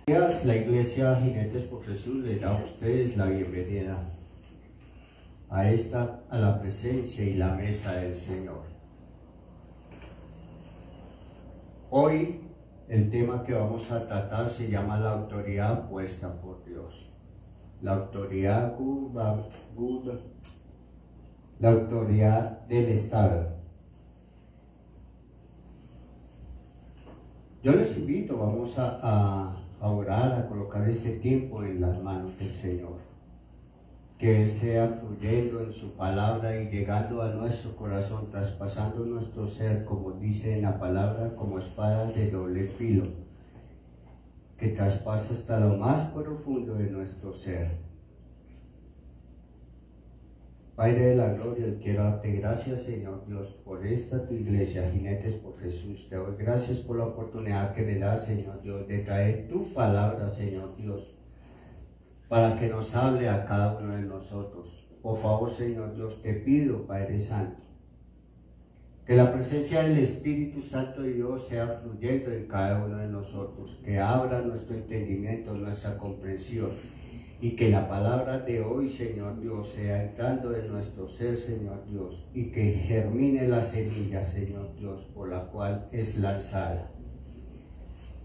La Iglesia Jinetes por Jesús les da a ustedes la bienvenida a la presencia y la mesa del Señor. Hoy el tema que vamos a tratar se llama la autoridad puesta por Dios. La autoridad la autoridad del Estado. Yo les invito, vamos a orar, a colocar este tiempo en las manos del Señor. Que Él sea fluyendo en su palabra y llegando a nuestro corazón, traspasando nuestro ser, como dice en la palabra, como espada de doble filo, que traspasa hasta lo más profundo de nuestro ser. Padre de la gloria, quiero darte gracias, Señor Dios, por esta tu iglesia, Jinetes por Jesús. Te doy gracias por la oportunidad que me das, Señor Dios, de traer tu palabra, Señor Dios, para que nos hable a cada uno de nosotros. Por favor, Señor Dios, te pido, Padre Santo, que la presencia del Espíritu Santo de Dios sea fluyendo en cada uno de nosotros, que abra nuestro entendimiento, nuestra comprensión, y que la palabra de hoy, Señor Dios, sea entrando en nuestro ser, Señor Dios, y que germine la semilla, Señor Dios, por la cual es lanzada.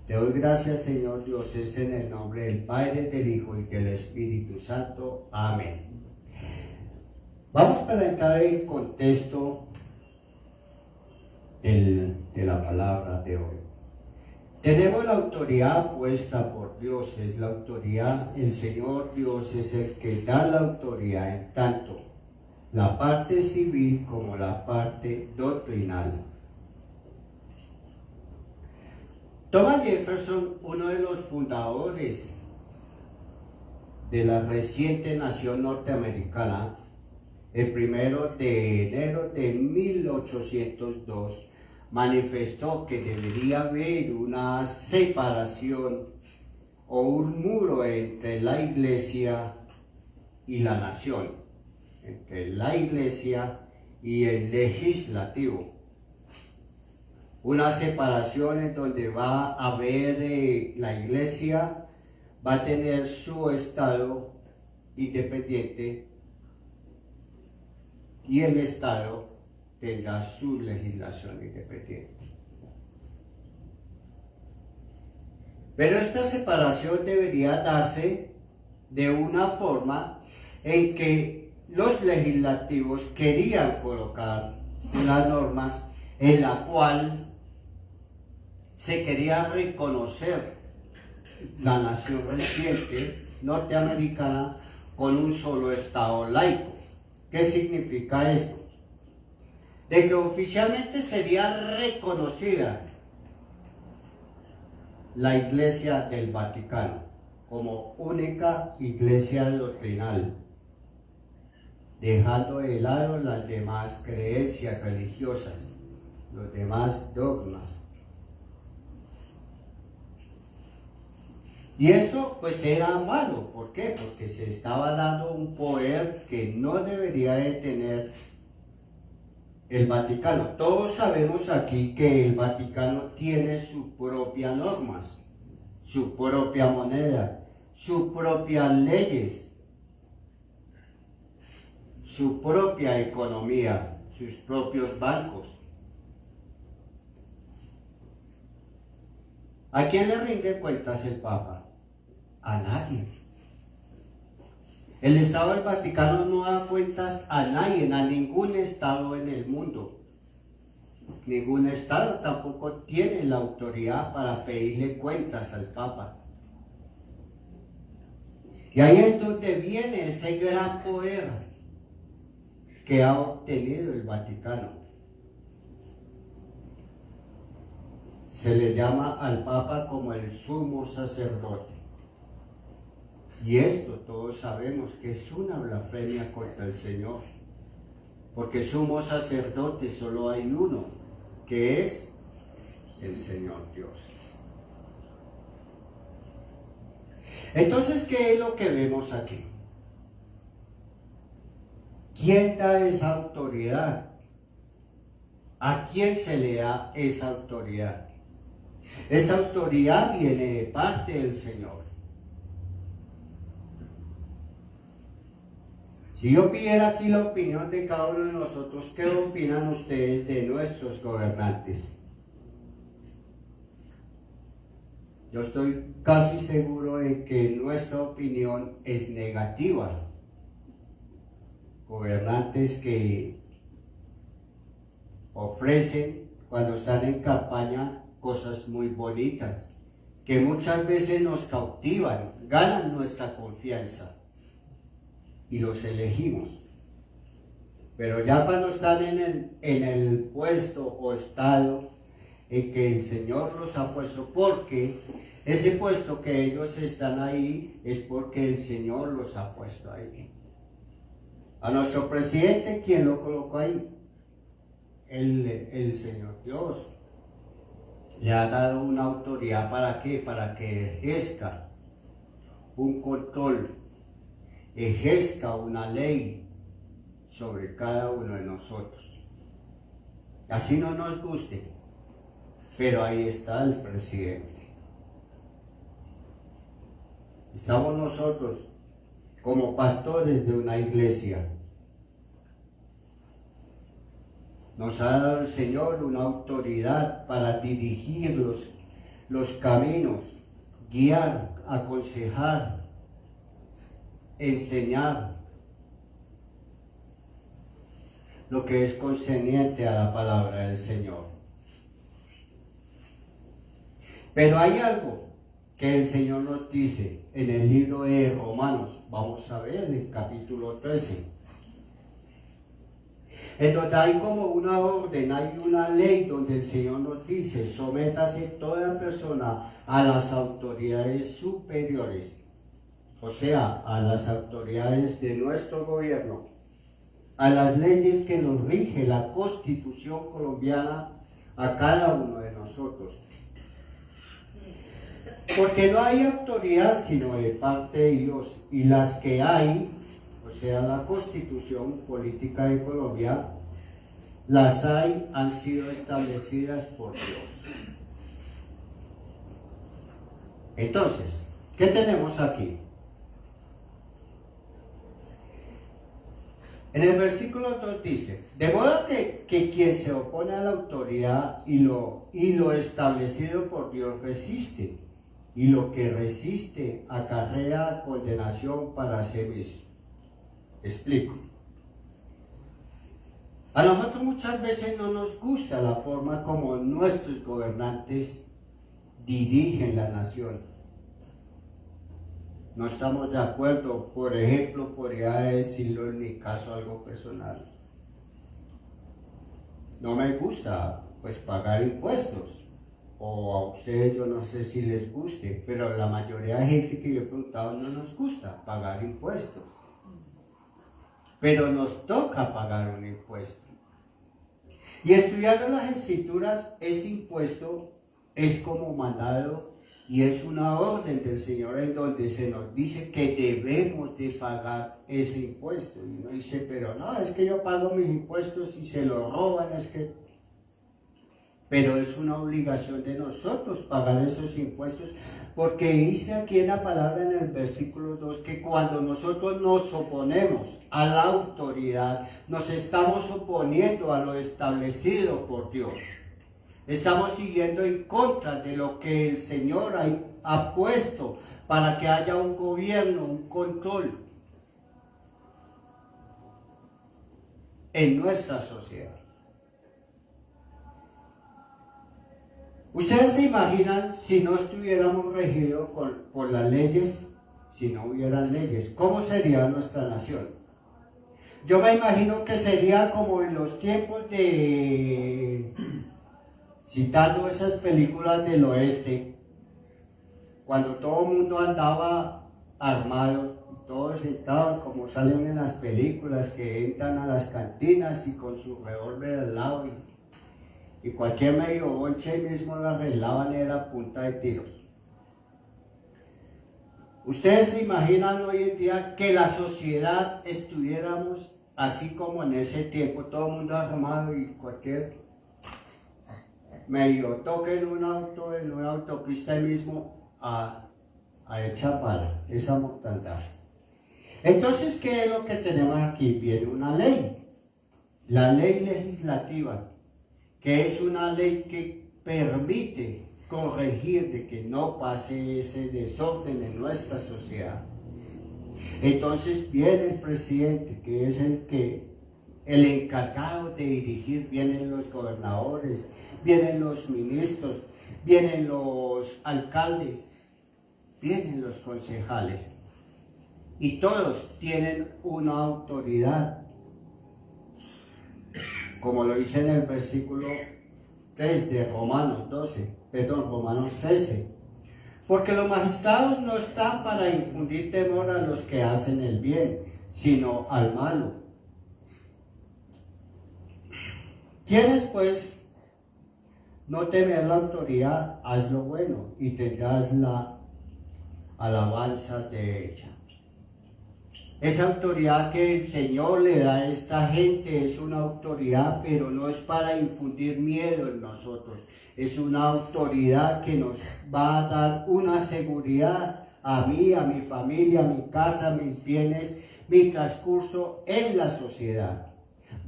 Te doy gracias, Señor Dios, es en el nombre del Padre, del Hijo y del Espíritu Santo. Amén. Vamos para entrar en contexto de la palabra de hoy. Tenemos la autoridad puesta por Dios, es la autoridad, el Señor Dios es el que da la autoridad en tanto la parte civil como la parte doctrinal. Thomas Jefferson, uno de los fundadores de la reciente nación norteamericana, el 1 de enero de 1802, manifestó que debería haber una separación o un muro entre la iglesia y la nación, entre la iglesia y el legislativo. Una separación en donde va a haber la iglesia, va a tener su estado independiente y el estado tendrá su legislación independiente. Pero esta separación debería darse de una forma en que los legislativos querían colocar unas normas en la cual se quería reconocer la nación reciente norteamericana con un solo estado laico. ¿Qué significa esto? De que oficialmente sería reconocida la Iglesia del Vaticano como única iglesia doctrinal, dejando de lado las demás creencias religiosas, los demás dogmas. Y esto pues era malo. ¿Por qué? Porque se estaba dando un poder que no debería de tener el Vaticano. Todos sabemos aquí que el Vaticano tiene sus propias normas, su propia moneda, sus propias leyes, su propia economía, sus propios bancos. ¿A quién le rinde cuentas el Papa? A nadie. El Estado del Vaticano no da cuentas a nadie, a ningún Estado en el mundo. Ningún Estado tampoco tiene la autoridad para pedirle cuentas al Papa. Y ahí es donde viene ese gran poder que ha obtenido el Vaticano. Se le llama al Papa como el sumo sacerdote. Y esto todos sabemos que es una blasfemia contra el Señor, porque sumo sacerdote solo hay uno, que es el Señor Dios. Entonces, ¿qué es lo que vemos aquí? ¿Quién da esa autoridad? ¿A quién se le da esa autoridad? Esa autoridad viene de parte del Señor. Si yo pidiera aquí la opinión de cada uno de nosotros, ¿qué opinan ustedes de nuestros gobernantes? Yo estoy casi seguro de que nuestra opinión es negativa. Gobernantes que ofrecen, cuando están en campaña, cosas muy bonitas, que muchas veces nos cautivan, ganan nuestra confianza y los elegimos. Pero ya cuando están en el puesto o estado en que el Señor los ha puesto, porque ese puesto que ellos están ahí es porque el Señor los ha puesto ahí. A nuestro presidente, ¿quién lo colocó ahí? El Señor Dios. Le ha dado una autoridad, ¿para qué? Para que ejerza un control, ejerza una ley sobre cada uno de nosotros. Así no nos guste, pero ahí está el presidente. Estamos nosotros como pastores de una iglesia. Nos ha dado el Señor una autoridad para dirigir los caminos, guiar, aconsejar, enseñar lo que es concerniente a la palabra del Señor. Pero hay algo que el Señor nos dice en el libro de Romanos. Vamos a ver el capítulo 13. En donde hay como una orden, hay una ley donde el Señor nos dice: sométase toda persona a las autoridades superiores, o sea, a las autoridades de nuestro gobierno, a las leyes que nos rige la Constitución colombiana, a cada uno de nosotros. Porque no hay autoridad sino de parte de Dios, y las que hay, o sea, la Constitución Política de Colombia, las hay, han sido establecidas por Dios. Entonces, ¿qué tenemos aquí? En el versículo 2 dice: de modo que quien se opone a la autoridad y lo establecido por Dios resiste, y lo que resiste acarrea condenación para sí mismo. Explico. A nosotros muchas veces no nos gusta la forma como nuestros gobernantes dirigen la nación. No estamos de acuerdo. Por ejemplo, podría decirlo en mi caso, algo personal. No me gusta pues pagar impuestos. O a ustedes yo no sé si les guste, pero la mayoría de gente que yo he preguntado no nos gusta pagar impuestos. Pero nos toca pagar un impuesto. Y estudiando las Escrituras, ese impuesto es como mandado y es una orden del Señor en donde se nos dice que debemos de pagar ese impuesto. Y uno dice: pero no, es que yo pago mis impuestos y se lo roban, es que... Pero es una obligación de nosotros pagar esos impuestos, porque dice aquí en la palabra, en el versículo 2, que cuando nosotros nos oponemos a la autoridad, nos estamos oponiendo a lo establecido por Dios. Estamos siguiendo en contra de lo que el Señor ha puesto para que haya un gobierno, un control en nuestra sociedad. ¿Ustedes se imaginan si no estuviéramos regidos por las leyes, si no hubieran leyes, cómo sería nuestra nación? Yo me imagino que sería como en los tiempos de, citando esas películas del oeste, cuando todo el mundo andaba armado, todos sentados como salen en las películas, que entran a las cantinas y con su revólver al lado y cualquier medio bonche mismo lo arreglaban, era a punta de tiros. ¿Ustedes se imaginan hoy en día que la sociedad estuviéramos así como en ese tiempo, todo el mundo armado y cualquier... medio toque en un autopista ahí mismo a echar pala, esa mortandad. Entonces, ¿qué es lo que tenemos aquí? Viene una ley, la ley legislativa, que es una ley que permite corregir de que no pase ese desorden en nuestra sociedad. Entonces viene el presidente, que es el encargado de dirigir, vienen los gobernadores, vienen los ministros, vienen los alcaldes, vienen los concejales, y todos tienen una autoridad, como lo dice en el versículo 3 de Romanos 13. Porque los magistrados no están para infundir temor a los que hacen el bien, sino al malo. ¿Quieres pues no temer la autoridad? Haz lo bueno y tendrás la alabanza de ella. Esa autoridad que el Señor le da a esta gente es una autoridad, pero no es para infundir miedo en nosotros. Es una autoridad que nos va a dar una seguridad a mí, a mi familia, a mi casa, a mis bienes, mi transcurso en la sociedad.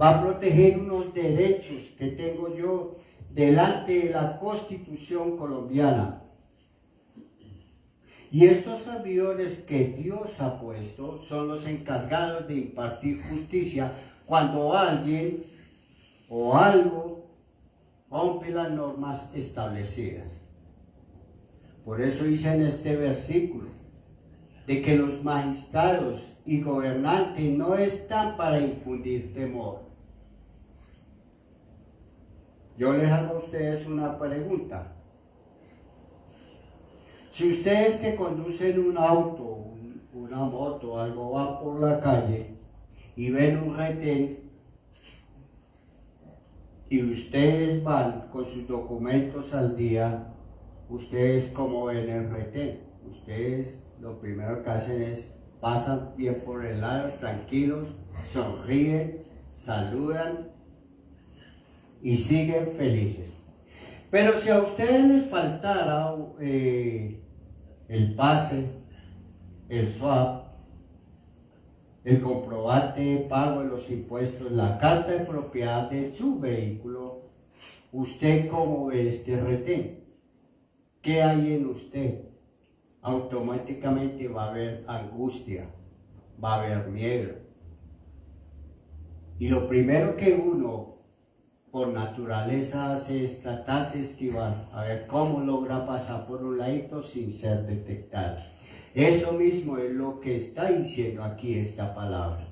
Va a proteger unos derechos que tengo yo delante de la Constitución colombiana. Y estos servidores que Dios ha puesto son los encargados de impartir justicia cuando alguien o algo rompe las normas establecidas. Por eso dice en este versículo de que los magistrados y gobernantes no están para infundir temor. Yo les hago a ustedes una pregunta. Si ustedes que conducen un auto, una moto, algo, van por la calle y ven un retén y ustedes van con sus documentos al día, ustedes ¿cómo ven el retén? Ustedes lo primero que hacen es pasan bien por el lado, tranquilos, sonríen, saludan y siguen felices. Pero si a ustedes les faltara el pase, el swap, el comprobante de pago de los impuestos, la carta de propiedad de su vehículo, ¿usted cómo ve este retén? ¿Qué hay en usted? Automáticamente va a haber angustia, va a haber miedo. Y lo primero que uno por naturaleza hace es tratar de esquivar, a ver cómo logra pasar por un ladito sin ser detectado. Eso mismo es lo que está diciendo aquí esta palabra,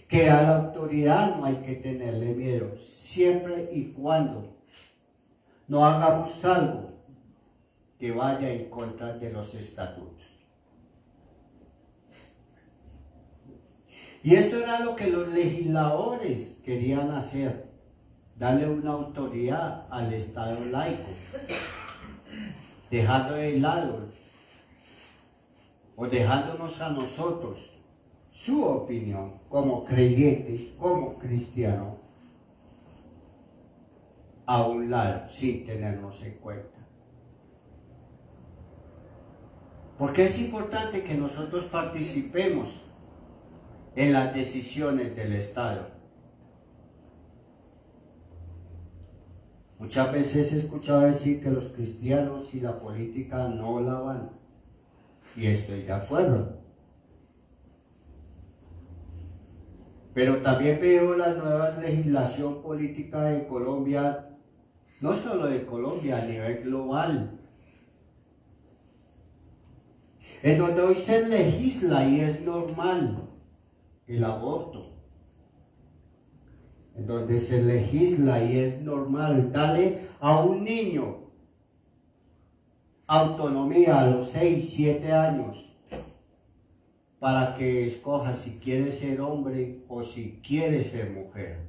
que a la autoridad no hay que tenerle miedo, siempre y cuando no hagamos algo que vaya en contra de los estatutos. Y esto era lo que los legisladores querían hacer, darle una autoridad al Estado laico, dejando de lado o dejándonos a nosotros su opinión como creyente, como cristiano, a un lado sin tenernos en cuenta. Porque es importante que nosotros participemos en las decisiones del Estado. Muchas veces he escuchado decir que los cristianos y la política no la van, y estoy de acuerdo. Pero también veo la nueva legislación política de Colombia, no solo de Colombia, a nivel global, en donde hoy se legisla y es normal el aborto, en donde se legisla y es normal darle a un niño autonomía a los 6, 7 años para que escoja si quiere ser hombre o si quiere ser mujer.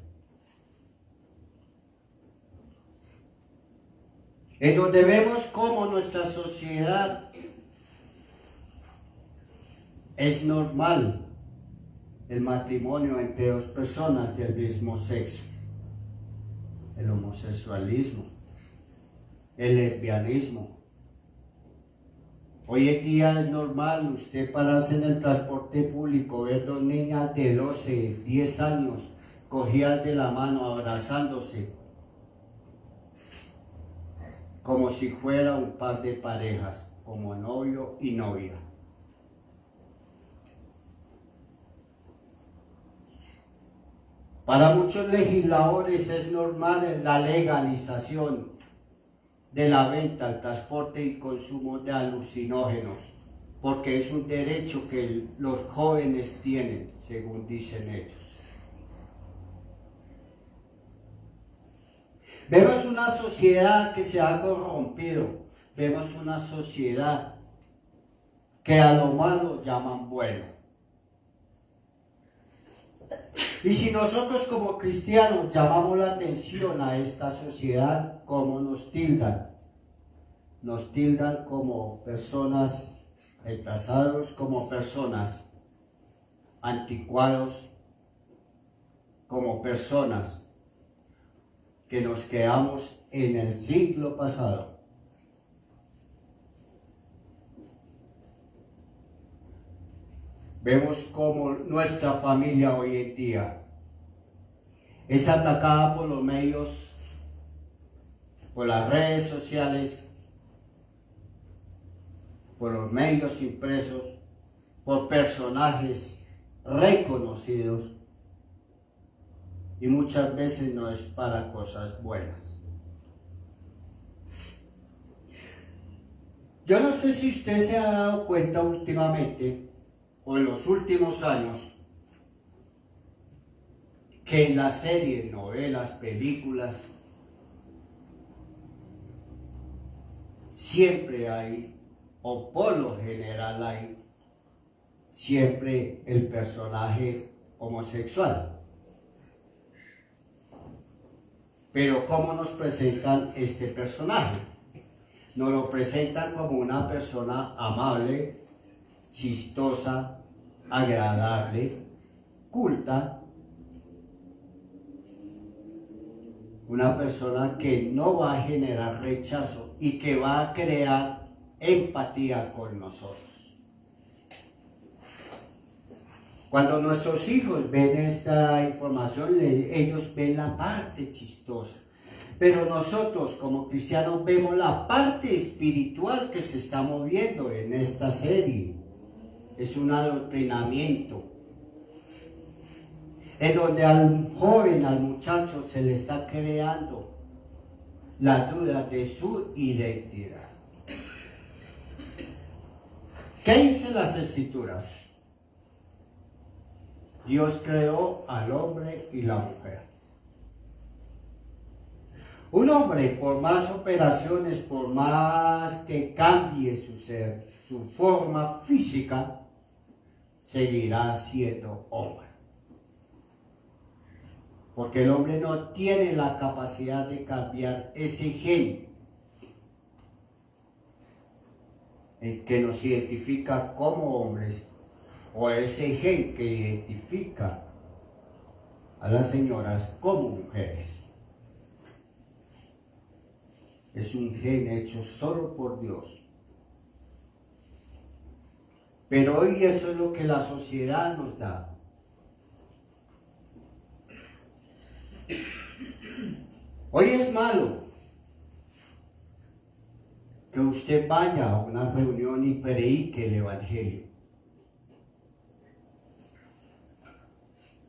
En donde vemos cómo nuestra sociedad es normal el matrimonio entre dos personas del mismo sexo, el homosexualismo. el lesbianismo. Hoy en día es normal usted pararse en el transporte público, ver dos niñas de 12, 10 años cogidas de la mano, abrazándose, como si fuera un par de parejas, como novio y novia. Para muchos legisladores es normal la legalización de la venta, el transporte y consumo de alucinógenos, porque es un derecho que los jóvenes tienen, según dicen ellos. Vemos una sociedad que se ha corrompido, vemos una sociedad que a lo malo llaman bueno. Y si nosotros como cristianos llamamos la atención a esta sociedad, ¿cómo nos tildan? Nos tildan como personas retrasados, como personas anticuados, como personas que nos quedamos en el siglo pasado. Vemos cómo nuestra familia hoy en día es atacada por los medios, por las redes sociales, por los medios impresos, por personajes reconocidos, y muchas veces no es para cosas buenas. Yo no sé si usted se ha dado cuenta últimamente, o en los últimos años, que en las series, novelas, películas, siempre hay, o por lo general hay, siempre el personaje homosexual. Pero ¿cómo nos presentan este personaje? Nos lo presentan como una persona amable, chistosa, agradable, culta, una persona que no va a generar rechazo y que va a crear empatía con nosotros. Cuando nuestros hijos ven esta información, ellos ven la parte chistosa. Pero nosotros como cristianos vemos la parte espiritual que se está moviendo en esta serie. Es un adoctrinamiento, en donde al joven, al muchacho, se le está creando la duda de su identidad. ¿Qué dicen las Escrituras? Dios creó al hombre y la mujer. Un hombre, por más operaciones, por más que cambie su ser, su forma física, seguirá siendo hombre. Porque el hombre no tiene la capacidad de cambiar ese gen en que nos identifica como hombres, o ese gen que identifica a las señoras como mujeres. Es un gen hecho solo por Dios. Pero hoy eso es lo que la sociedad nos da. Hoy es malo que usted vaya a una reunión y predique el Evangelio.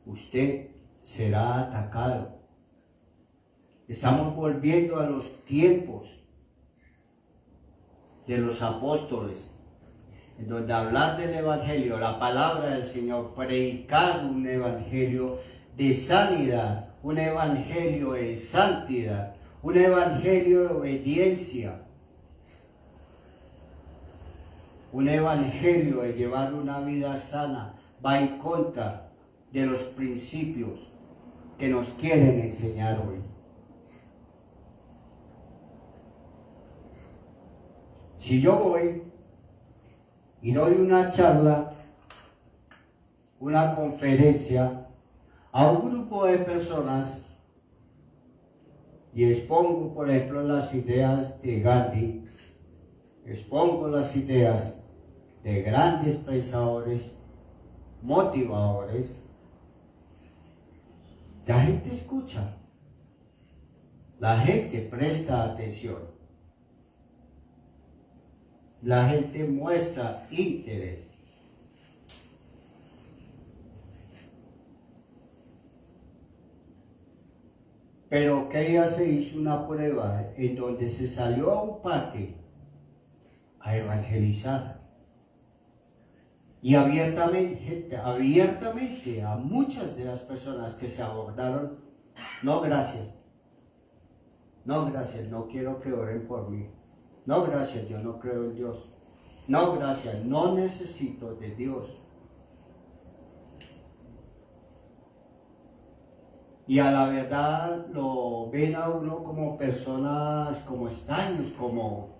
Usted será atacado. Estamos volviendo a los tiempos de los apóstoles, en donde hablar del Evangelio, la palabra del Señor, predicar un Evangelio de sanidad, un Evangelio de santidad, un Evangelio de obediencia, un Evangelio de llevar una vida sana, va en contra de los principios que nos quieren enseñar hoy. Si yo voy y doy una charla, una conferencia a un grupo de personas y expongo, por ejemplo, las ideas de Gandhi, expongo las ideas de grandes pensadores, motivadores, la gente escucha, la gente presta atención, la gente muestra interés. Pero que ella se hizo una prueba en donde se salió a un parque a evangelizar. Y abiertamente a muchas de las personas que se abordaron, no gracias, no gracias, no quiero que oren por mí, no gracias, yo no creo en Dios, no gracias, no necesito de Dios. Y a la verdad lo ven a uno como personas, como extraños, como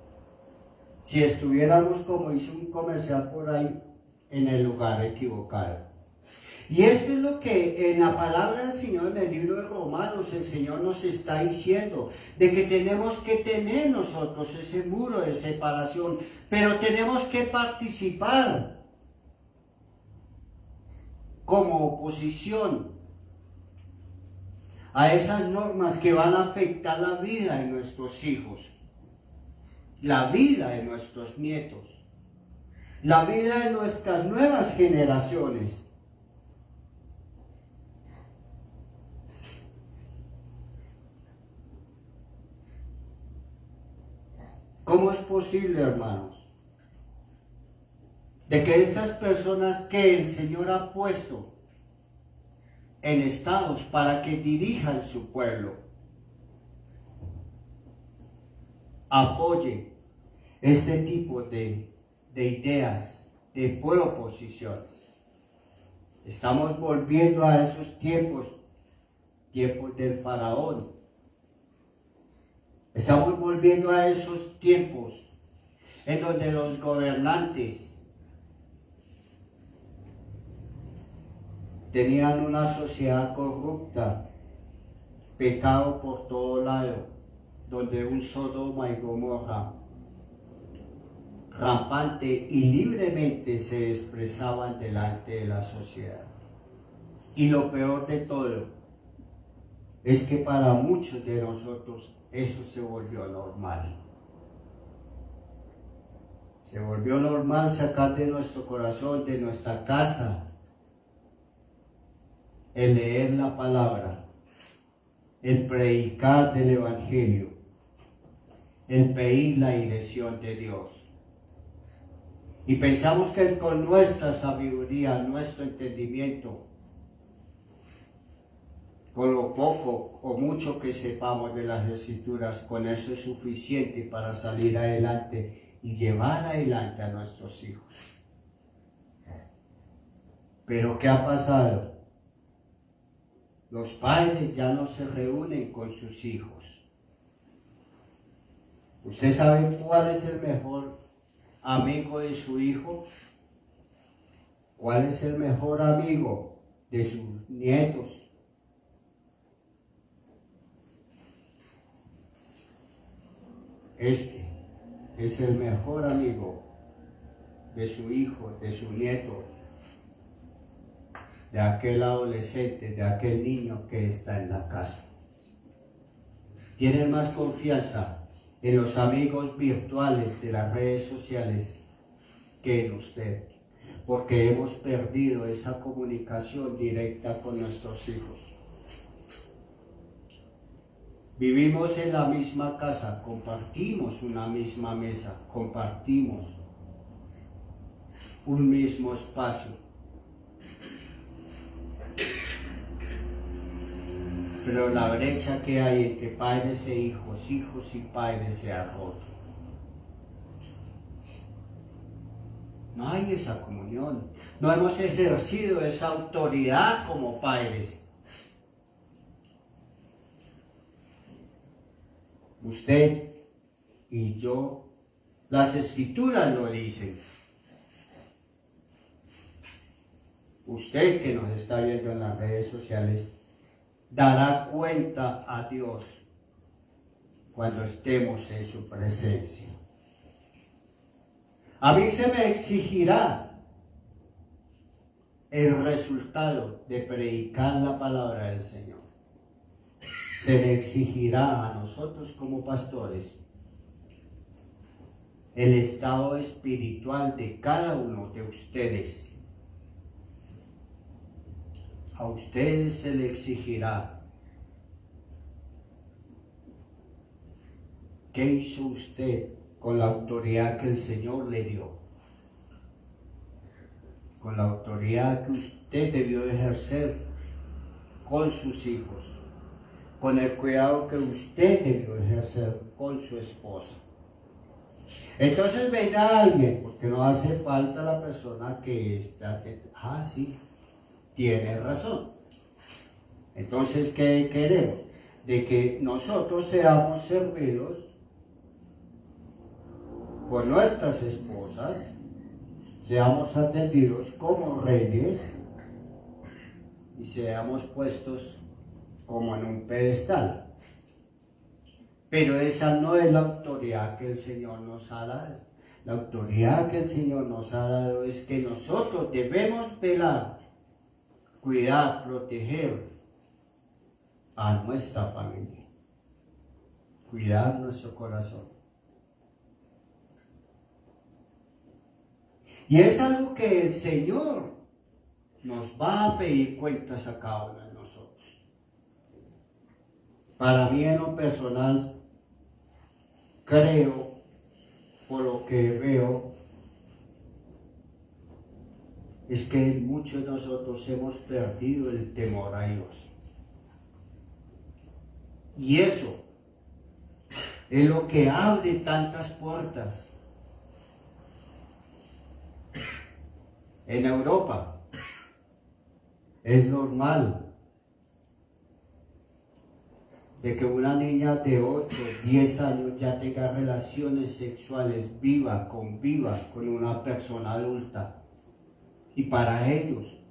si estuviéramos, como hizo un comercial por ahí, en el lugar equivocado. Y esto es lo que en la palabra del Señor, en el libro de Romanos, el Señor nos está diciendo, de que tenemos que tener nosotros ese muro de separación, pero tenemos que participar como oposición a esas normas que van a afectar la vida de nuestros hijos, la vida de nuestros nietos, la vida de nuestras nuevas generaciones. ¿Cómo es posible, hermanos, de que estas personas que el Señor ha puesto en estados para que dirijan su pueblo, apoyen este tipo de ideas, de proposiciones? Estamos volviendo a esos tiempos del faraón. Estamos volviendo a esos tiempos en donde los gobernantes tenían una sociedad corrupta, pecado por todo lado, donde un Sodoma y Gomorra rampante y libremente se expresaban delante de la sociedad. Y lo peor de todo es que para muchos de nosotros eso se volvió normal. Se volvió normal sacar de nuestro corazón, de nuestra casa, el leer la palabra, el predicar del Evangelio, el pedir la dirección de Dios. Y pensamos que con nuestra sabiduría, nuestro entendimiento, con lo poco o mucho que sepamos de las Escrituras, con eso es suficiente para salir adelante y llevar adelante a nuestros hijos. Pero ¿qué ha pasado? Los padres ya no se reúnen con sus hijos. ¿Usted sabe cuál es el mejor amigo de su hijo? ¿Cuál es el mejor amigo de sus nietos? Este es el mejor amigo de su hijo, de su nieto, de aquel adolescente, de aquel niño que está en la casa. Tienen más confianza en los amigos virtuales de las redes sociales que en usted, porque hemos perdido esa comunicación directa con nuestros hijos. Vivimos en la misma casa, compartimos una misma mesa, compartimos un mismo espacio. Pero la brecha que hay entre padres e hijos, hijos y padres se ha roto. No hay esa comunión. No hemos ejercido esa autoridad como padres. Usted y yo, las Escrituras lo dicen. Usted que nos está viendo en las redes sociales, dará cuenta a Dios cuando estemos en su presencia. A mí se me exigirá el resultado de predicar la palabra del Señor. Se le exigirá a nosotros como pastores el estado espiritual de cada uno de ustedes. A ustedes se le exigirá qué hizo usted con la autoridad que el Señor le dio, con la autoridad que usted debió ejercer con sus hijos, con el cuidado que usted debió ejercer con su esposa. Entonces vendrá alguien, porque no hace falta la persona que está, sí, tiene razón. Entonces, ¿qué queremos? De que nosotros seamos servidos por nuestras esposas, seamos atendidos como reyes y seamos puestos como en un pedestal. Pero esa no es la autoridad que el Señor nos ha dado. La autoridad que el Señor nos ha dado es que nosotros debemos velar, cuidar, proteger a nuestra familia, cuidar nuestro corazón. Y es algo que el Señor nos va a pedir cuentas a cada uno de nosotros. Para mí en lo personal, creo, por lo que veo, es que muchos de nosotros hemos perdido el temor a Dios. Y eso es lo que abre tantas puertas. En Europa es normal de que una niña de 8, 10 años ya tenga relaciones sexuales, conviva con una persona adulta. Y para ellos,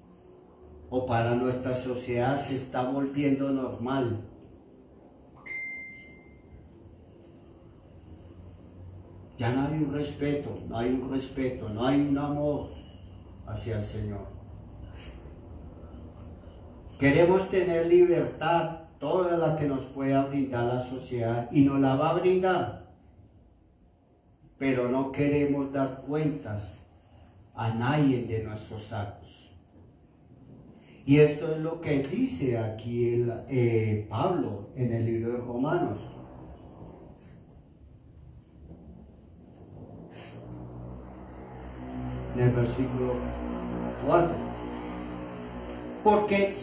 o para nuestra sociedad, se está volviendo normal. Ya no hay un respeto, no hay un amor hacia el Señor. Queremos tener libertad, toda la que nos pueda brindar la sociedad, y nos la va a brindar, pero no queremos dar cuentas a nadie de nuestros actos. Y esto es lo que dice aquí Pablo en el libro de Romanos. En el versículo 4. Porque es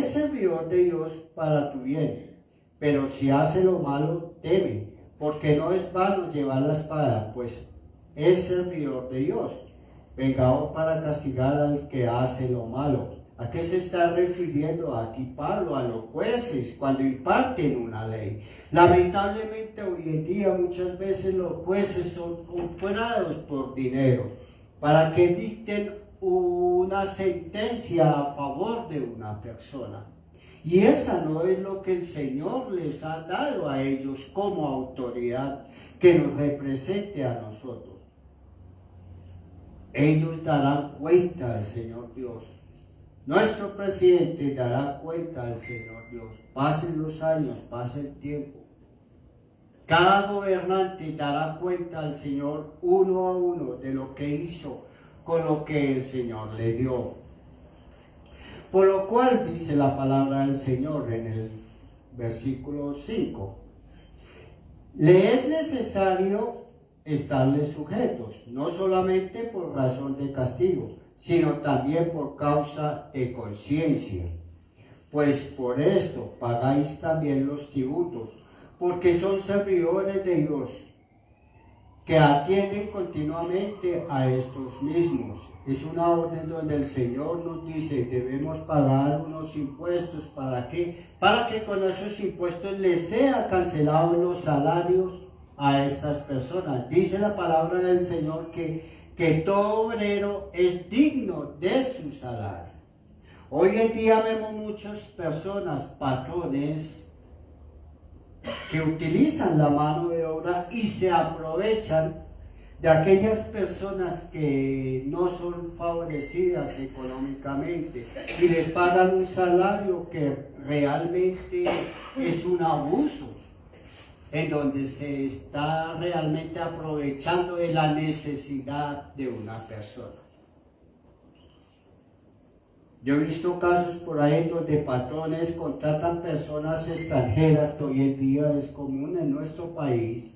servidor de Dios para tu bien, pero si hace lo malo, teme, porque no es vano llevar la espada, pues es servidor de Dios, vengado para castigar al que hace lo malo. ¿A qué se está refiriendo aquí Pablo? A los jueces cuando imparten una ley. Lamentablemente hoy en día muchas veces los jueces son comprados por dinero para que dicten una sentencia a favor de una persona. Y esa no es lo que el Señor les ha dado a ellos como autoridad que nos represente a nosotros. Ellos darán cuenta al Señor Dios. Nuestro presidente dará cuenta al Señor Dios. Pasen los años, pase el tiempo. Cada gobernante dará cuenta al Señor uno a uno de lo que hizo con lo que el Señor le dio. Por lo cual dice la palabra del Señor en el versículo 5. Le es necesario estarles sujetos, no solamente por razón de castigo, sino también por causa de conciencia. Pues por esto pagáis también los tributos, porque son servidores de Dios, que atienden continuamente a estos mismos. Es una orden donde el Señor nos dice, debemos pagar unos impuestos. ¿Para qué? Para que con esos impuestos les sea cancelados los salarios a estas personas. Dice la palabra del Señor que todo obrero es digno de su salario. Hoy en día vemos muchas personas, patrones, que utilizan la mano de obra y se aprovechan de aquellas personas que no son favorecidas económicamente y les pagan un salario que realmente es un abuso, en donde se está realmente aprovechando de la necesidad de una persona. Yo he visto casos por ahí donde patrones contratan personas extranjeras, que hoy en día es común en nuestro país,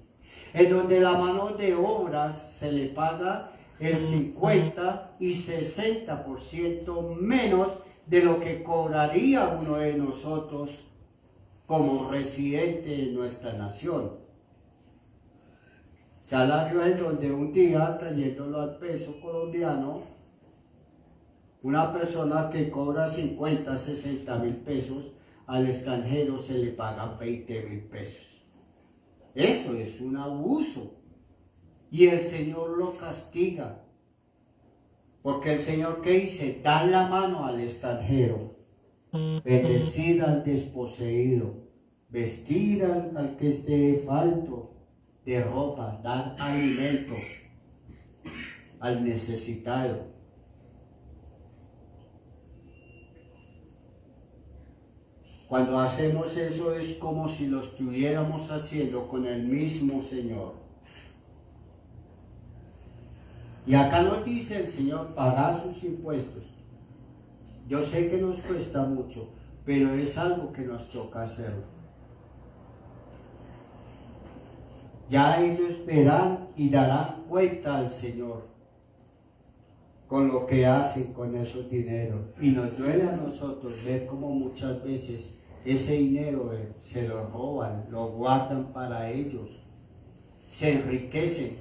en donde la mano de obra se le paga el 50 y 60% menos de lo que cobraría uno de nosotros como residente de nuestra nación. Salario en donde un día, trayéndolo al peso colombiano, una persona que cobra 50, 60 mil pesos, al extranjero se le pagan 20 mil pesos. Eso es un abuso. Y el Señor lo castiga. Porque el Señor, ¿qué dice? Da la mano al extranjero, bendecir al desposeído, vestir al que esté falto de ropa, dar alimento al necesitado. Cuando hacemos eso es como si lo estuviéramos haciendo con el mismo Señor. Y acá nos dice el Señor, pagar sus impuestos. Yo sé que nos cuesta mucho, pero es algo que nos toca hacerlo. Ya ellos verán y darán cuenta al Señor con lo que hacen con esos dineros. Y nos duele a nosotros ver cómo muchas veces ese dinero se lo roban, lo guardan para ellos, se enriquecen.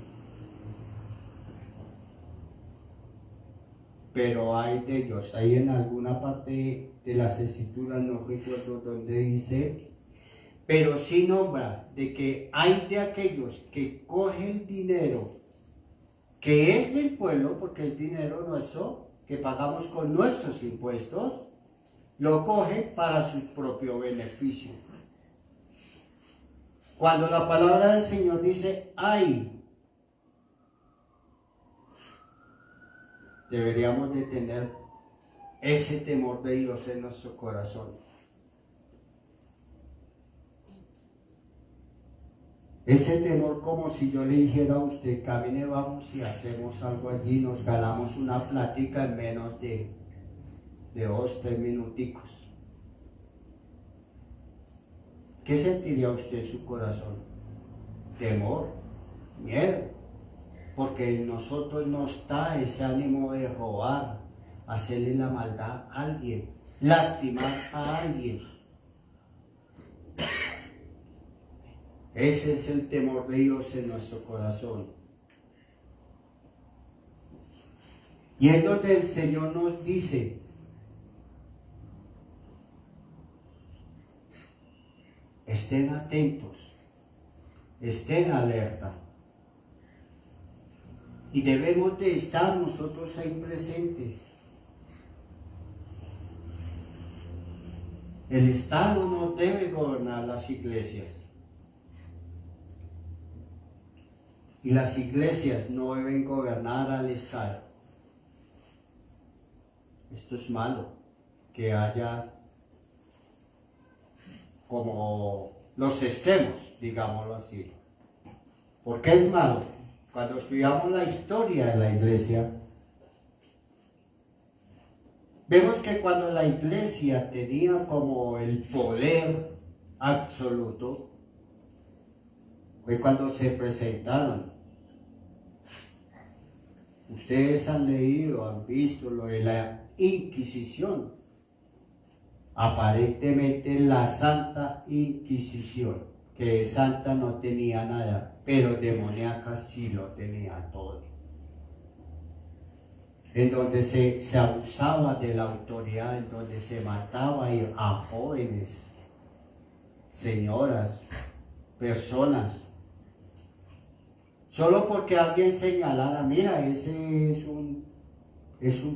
Pero hay de ellos, hay en alguna parte de las escrituras, no recuerdo dónde dice, pero sí nombra de que hay de aquellos que cogen dinero que es del pueblo, porque es dinero nuestro, que pagamos con nuestros impuestos, lo cogen para su propio beneficio. Cuando la palabra del Señor dice, ay, deberíamos de tener ese temor de Dios en nuestro corazón. Ese temor, como si yo le dijera a usted, camine, vamos y hacemos algo allí, nos ganamos una plática en menos de 2, 3 minuticos. ¿Qué sentiría usted en su corazón? Temor, miedo, porque en nosotros no está ese ánimo de robar, hacerle la maldad a alguien, lastimar a alguien. Ese es el temor de Dios en nuestro corazón. Y es donde el Señor nos dice, estén atentos, estén alerta. Y debemos de estar nosotros ahí presentes. El Estado no debe gobernar las iglesias. Y las iglesias no deben gobernar al Estado. Esto es malo, que haya como los extremos, digámoslo así. ¿Por qué es malo? Cuando estudiamos la historia de la iglesia, vemos que cuando la iglesia tenía como el poder absoluto, fue cuando se presentaron. Ustedes han leído, han visto lo de la Inquisición. Aparentemente la Santa Inquisición, que santa no tenía nada, pero demoníaca sí lo tenía todo. En donde se abusaba de la autoridad, en donde se mataba a jóvenes, señoras, personas, solo porque alguien señalara, mira, ese es un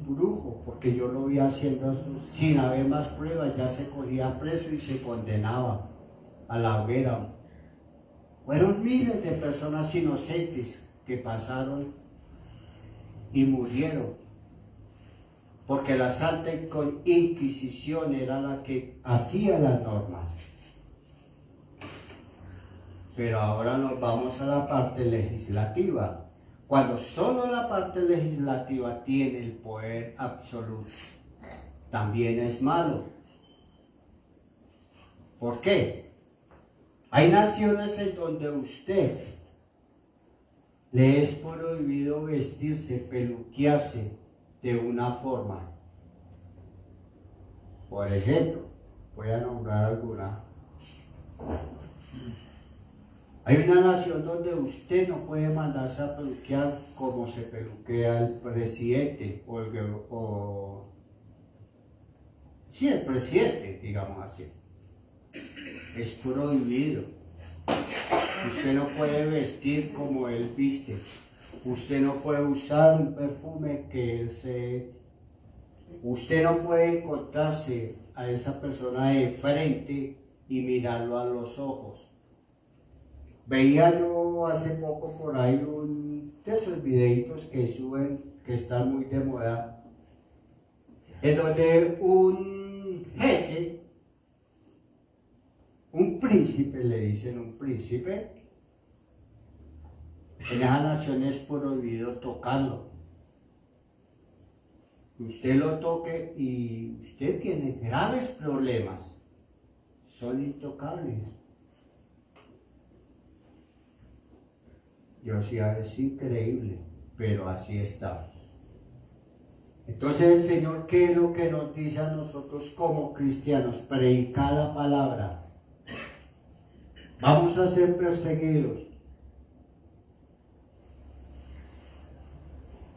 brujo, porque yo lo vi haciendo esto, sin haber más pruebas, ya se cogía preso y se condenaba a la hoguera. Fueron miles de personas inocentes que pasaron y murieron, porque la Santa Inquisición era la que hacía las normas. Pero ahora nos vamos a la parte legislativa. Cuando solo la parte legislativa tiene el poder absoluto, también es malo. ¿Por qué? Hay naciones en donde usted le es prohibido vestirse, peluquearse de una forma. Por ejemplo, voy a nombrar alguna. Hay una nación donde usted no puede mandarse a peluquear como se peluquea el presidente el presidente, digamos así. Es prohibido. Usted no puede vestir como él viste. Usted no puede usar un perfume que él se eche. Usted no puede encontrarse a esa persona de frente y mirarlo a los ojos. Veía yo hace poco por ahí de esos videitos que suben, que están muy de moda, en donde un jeque, un príncipe, le dicen un príncipe, en esa nación es prohibido tocarlo. Usted lo toque y usted tiene graves problemas, son intocables. Yo decía, es increíble, pero así estamos. Entonces el Señor, ¿qué es lo que nos dice a nosotros como cristianos? Predicar la palabra. Vamos a ser perseguidos.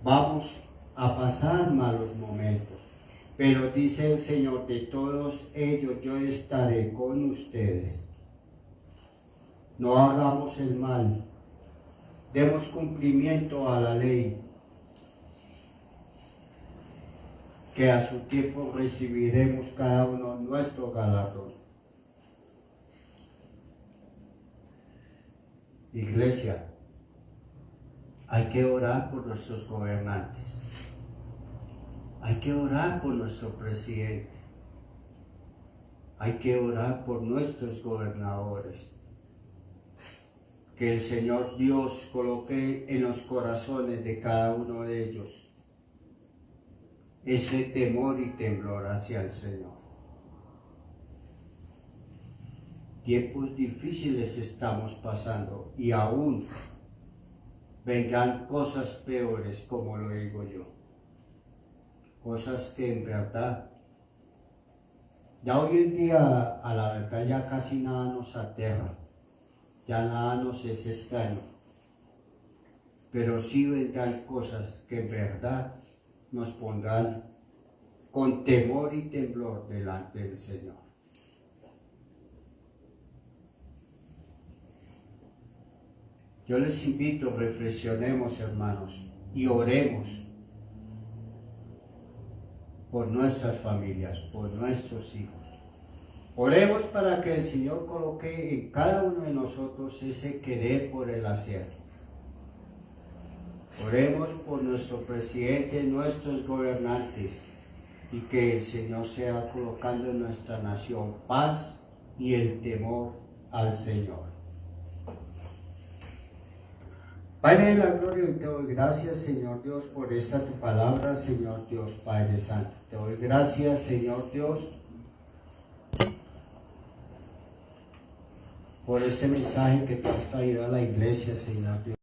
Vamos a pasar malos momentos. Pero dice el Señor, de todos ellos yo estaré con ustedes. No hagamos el mal. Demos cumplimiento a la ley, que a su tiempo recibiremos cada uno nuestro galardón. Iglesia, hay que orar por nuestros gobernantes, hay que orar por nuestro presidente, hay que orar por nuestros gobernadores. Que el Señor Dios coloque en los corazones de cada uno de ellos ese temor y temblor hacia el Señor. Tiempos difíciles estamos pasando y aún vendrán cosas peores, como lo digo yo. Cosas que en verdad, ya hoy en día, a la verdad, ya casi nada nos aterra. Ya nada nos es extraño, pero sí vendrán cosas que en verdad nos pondrán con temor y temblor delante del Señor. Yo les invito, reflexionemos, hermanos, y oremos por nuestras familias, por nuestros hijos. Oremos para que el Señor coloque en cada uno de nosotros ese querer por el hacer. Oremos por nuestro presidente, nuestros gobernantes, y que el Señor sea colocando en nuestra nación paz y el temor al Señor. Padre de la gloria, te doy gracias, Señor Dios, por esta tu palabra, Señor Dios, Padre Santo. Te doy gracias, Señor Dios, por este mensaje que tú has traído a la iglesia, Señor Dios.